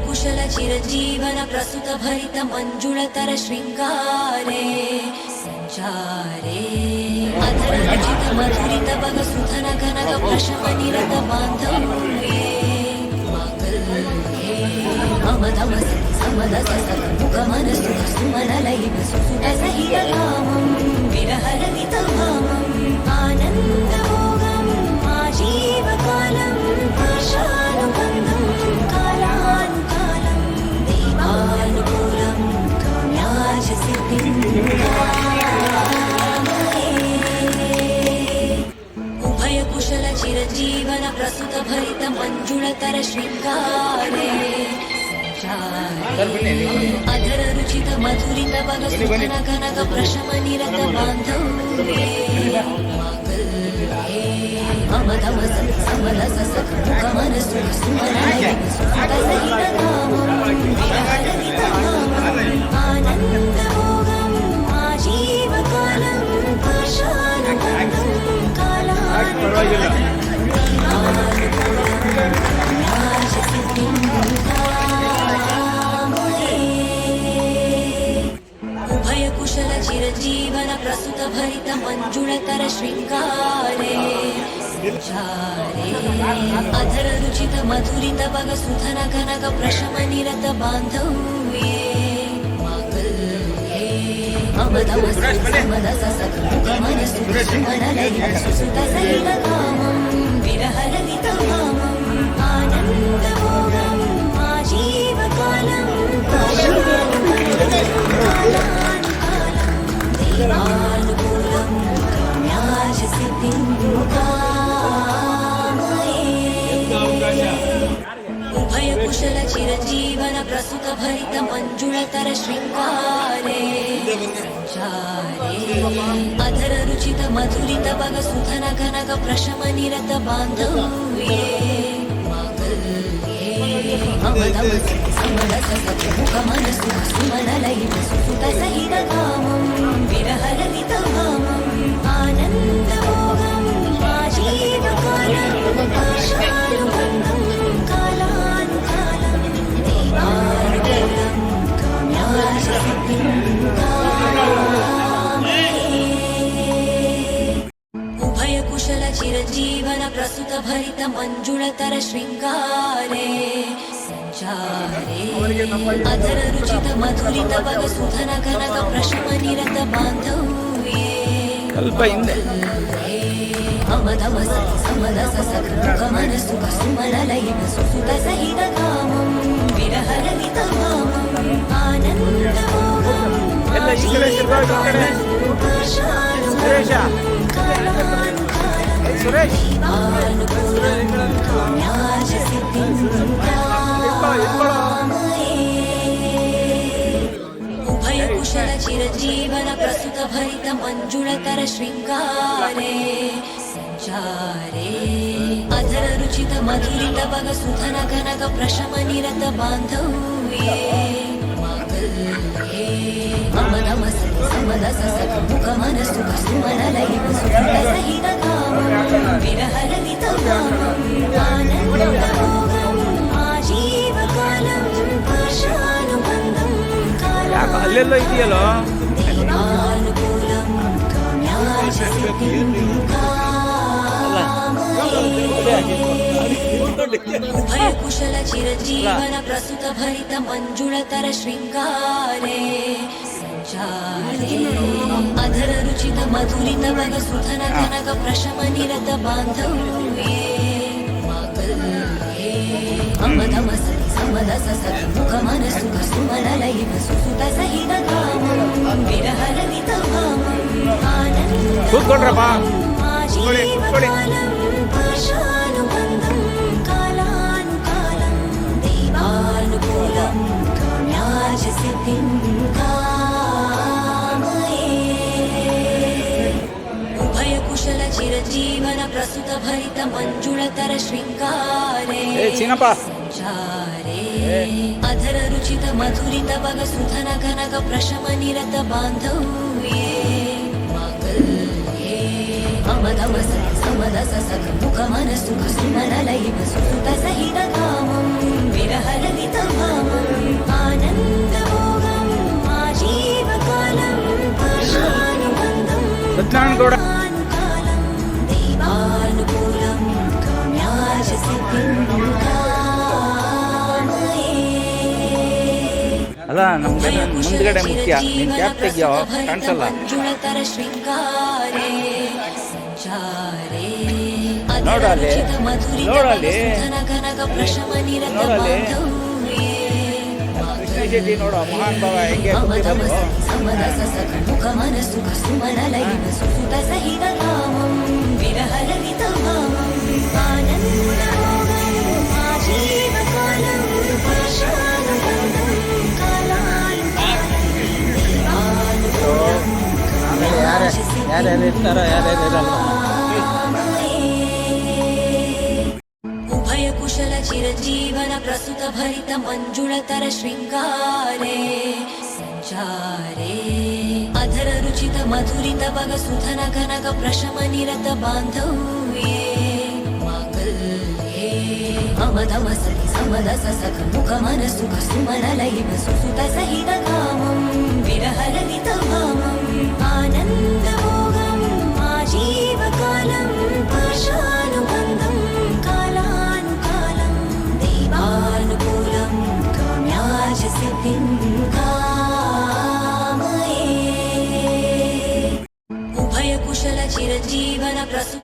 कुशल चिरजीवन प्रसुत भरित मंजुलतर श्रृंगारे संचारे अधर रचित मधुरित बग सुधन कनक प्रशम निरत बांधव्ये मांगल्ये मम तम सति समद ससक मुख मन सुख सुमन लैव सुसुत सहित कामं विरह रहित भामं आनंद भोगं आजीवकालं पाशानुबन्धं कालानुकालं देवानुकूलं काम्याच सिद्धिं उभय कुशल चिरजीवन प्रसुत भरित मंजुलतर श्रृंगारे अधर रुचित मधुरित बग सुधन कनक प्रशम निरत बांधव्ये मांगल्ये मम तम सति समद ससक मुख मन सुख सुमन लैव सुसुत सहित कामं विरह रहित भामं आनंद भोगं आजीवकालं पाशानुबन्धं कालानुकालं काम्याच सिद्धिं उभय कुशल चिरजीवन प्रसुत भरित मंजुलतर श्रृंगारे संचारे अधर रुचित मधुरित बग सुधन कनक प्रशम निरत बांधव्ये मांगल्ये मम तम सति समद ससक मुख मन सुख सुमन लैव सुसुत सहित कामं विरह रहित भामं आनंद भोगं आजीवकालं कालानुकालं देवानुकूलं काम्याच सिद्धिं उभय कुशल चिरजीवन प्रसुत भरित मंजुलतर श्रृंगारे संचारे अधर रुचित मधुरित बग सुधन कनक प्रशम निरत बांधव्ये मांगल्ये मम तम सति समद ससक मुख मन सुख सुमन लैव सुसुत सहित कामं विरह रहित भामं आनंद भोगं आजीवकालं पाशानुबन्धं कालानुकालं देवानुकूलं काम्याच सिद्धिं उभय कुशल चिरजीवन प्रसुत भरित मंजुलतर श्रृंगारे संचारे अधर रुचित मधुरित बग सुधन कनक प्रशम निरत बांधव्ये मम तम सति समद ससक मुख मन सुख सुमन लैव सुसुत सहित कामं विरह रहित भामं आनंद भोगं आजीवकालं पाशानुबन्धं कालानुकालं देवानुकूलं काम्याच सिद्धिं उभय कुशल चिरजीवन प्रसुत भरित मंजुलतर श्रृंगारे संचारे अधर रुचित मधुरित बग सुधन कनक प्रशम निरत बांधव्ये मांगल्ये मम तम सति समद ससक मुख मन सुख सुमन लैव सुसुत सहित कामं विरह रहित भामं आनंद भोगं आजीवकालं पाशानुबन्धं देवानुकूलं काम्याच सिद्धिं उभय कुशल चिरजीवन प्रसुत भरित मंजुलतर श्रृंगारे संचारे अधर रुचित मधुरित बग सुधन कनक प्रशम निरत बांधव्ये मांगल्ये मम तम सति समद ससक मुख मन सुख सुमन लैव सुसुत सहित कामं विरह रहित भामं आनंद आजीवकालं पाशानुबन्धं कालानुकालं देवानुकूलं काम्याच सिद्धिं उभय कुशल चिरजीवन प्रसुत भरित मंजुलतर श्रृंगारे संचारे अधर रुचित मधुरित बग सुधन कनक प्रशम निरत बांधव्ये मांगल्ये मम तम सति समद ससक मुख मन सुख सुमन लैव सुसुत सहित कामं विरह रहित भामं ಸತ್ಯನಾರಾಯಣಗೌಡ दैवानुकूलं काम्याच सिद्धिं कामये ಅಲ್ಲ ನಮ್ಗೆ ಮುಂದ್ಗಡೆ ಮುಖ್ಯ ನಿನ್ ಕ್ಯಾಪ್ ತೆಗಿಯೋ ಕಾಣಿಸಲ್ಲ ಮಂಜುಳತರ ಶೃಂಗಾರೆ ಸಂಚಾರೇ ನೋಡಲ್ಲಿ ನೋಡಲ್ಲಿ ಕನಕ ಪ್ರಶಮ ನಿರತ ನೋಡಲ್ಲಿ ಬಾಂಧವ್ಯೇ ಕೃಷ್ಣ ಶೆಟ್ಟಿ ನೋಡು ಮಹಾನ್ ಭಾವ ಹೆಂಗೆ ಕೂತಿರೋದು ಸಮರಸ ಮುಖ ಮನಸ್ಸು ಸುಮನಲೈವ ಸುಸುತ ಸಹಿತ ಕಾಮಂ ವಿರಹರಹಿತ ಭಾಮಂ ಆನಂದಮೋಗಂ ಆಜೀವಕಾಲಂ ಪಾಶಾನುಬಂಧಂ ಆಮೇಲೆ ಯಾರ್ಯಾರು ಇರ್ತಾರೋ ಯಾರ್ಯಾರು ಇರಲ್ಲ ಉಭಯ ಕುಶಲ ಚಿರಜೀವನ ಪ್ರಸುತ ಭರಿತ ಮಂಜುಳತರ ಶೃಂಗಾರೆ ಸಂಚಾರೇ ಅಧರ ರುಚಿತ ಮಧುರಿತ ಬಗ ಸುಧನ ಕನಕ ಪ್ರಶಮ ನಿರತ ಬಾಂಧವ್ಯೇ ಮಾಂಗಲ್ಯೇ ಮಮಧಮ ಸತಿ ಸಮದ ಸಸಕ ಮುಖ ಮನಸ್ಸುಖ ಸುಮನಲೈವ ಸುಸುತ ಸಹಿತ ಕಾಮಂ ವಿರಹರಹಿತ ಭಾಮಂ ಆನಂದಮೋಗಂ ಆಜೀವಕಾಲಂ ಪಾಶಾನುಬಂಧಂ ಕಾಲಾನುಕಾಲಂ ದೈವಾನುಕೂಲಂ ಕಾಮ್ಯಾಚ ಸಿದ್ಧಿಂ ಕಾಮಯೇ ಉಭಯ ಕುಶಲ ಚಿರಜೀವನ ಪ್ರಸು